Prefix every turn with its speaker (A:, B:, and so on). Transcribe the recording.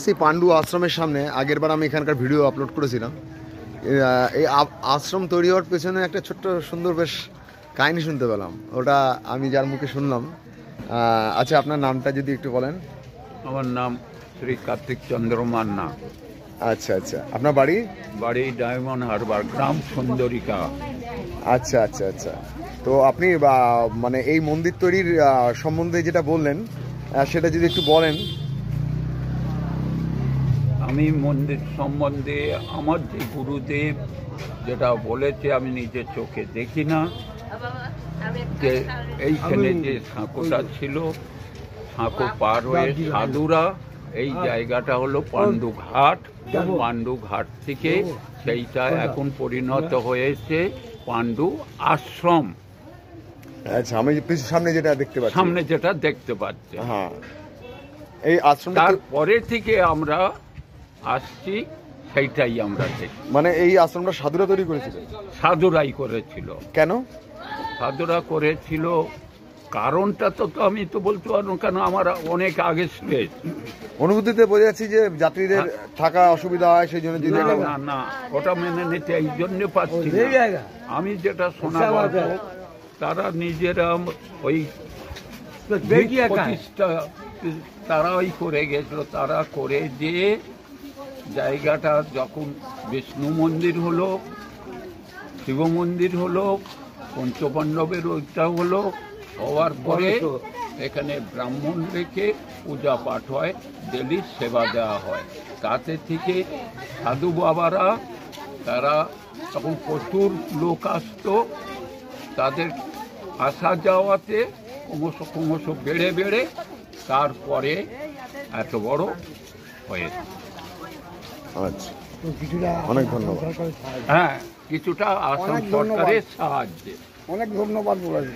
A: এই পাণ্ডু আশ্রমের সামনে। আগের বার আমি এখানকার ভিডিও আপলোড করেছিলাম। এই আশ্রম তৈরি হওয়ার পেছনে একটা ছোট্ট সুন্দর বেশ কাহিনী শুনতে পেলাম, ওটা আমি যার মুখে শুনলাম। আচ্ছা, আপনার নামটা যদি একটু বলেন।
B: আমার নাম শ্রী কার্তিক চন্দ্র মান্না।
A: আচ্ছা আচ্ছা, আপনার বাড়ি?
B: বাড়ি ডায়মন্ড হারবার, গ্রাম সুন্দরিকা।
A: আচ্ছা আচ্ছা আচ্ছা। তো আপনি মানে এই মন্দির তৈরির সম্বন্ধে যেটা বললেন সেটা যদি একটু বলেন।
B: আমি মন্দির সম্বন্ধে আমার যে গুরুদেব যেটা বলেছে আমি নিজের চোখে দেখি না, যে এইখানে যে সাঁকোটা ছিল, সাঁকো পার হয়ে সাধুরা, এই জায়গাটা হলো পাণ্ডু ঘাট। পাণ্ডু ঘাট থেকে সেইটা এখন পরিণত হয়েছে পাণ্ডু আশ্রম।
A: আচ্ছা, আমি সামনে যেটা দেখতে পাচ্ছি,
B: সামনে যেটা দেখতে পাচ্ছি,
A: হ্যাঁ এই আশ্রম।
B: তারপরে থেকে আমরা আসছি, সেইটাই আমরা দেখি।
A: মানে এই আশ্রমটা সাধুরা তৈরি করেছিল?
B: সাধুরাই করেছিল।
A: কেন
B: সাধুরা করেছিল কারণটা তো আমি তো বলতে পারবো, কেন আমার অনেক আগে স্পেস।
A: অনুভূতিতে বোঝা যাচ্ছে যে যাত্রীদের থাকা অসুবিধা হয়, সেই জন্য
B: না না, ওটা মেনে নিতে এই জন্য পাচ্ছি না। আমি যেটা শোনা পাবো, তারা নিজেরা ওই প্রতিষ্ঠা তারা ওই করে গেছিল। তারা করে যে জায়গাটা যখন বিষ্ণু মন্দির হলো, শিব মন্দির হলো, পঞ্চপাণ্ডবের ওইটা হলো, হওয়ার পরে এখানে ব্রাহ্মণ রেখে পূজা পাঠ হয়, ডেলি সেবা দেওয়া হয়। তাতে থেকে সাধু বাবারা, তারা তখন প্রচুর লোক আসতো, তাদের আসা যাওয়াতে ক্রমশ বেড়ে বেড়ে তারপরে এত বড় হয়েছে।
A: আচ্ছা, অনেক ধন্যবাদ।
B: হ্যাঁ, কিছুটা আসাম সরকারের সাহায্যে।
C: অনেক ধন্যবাদ বলেছে।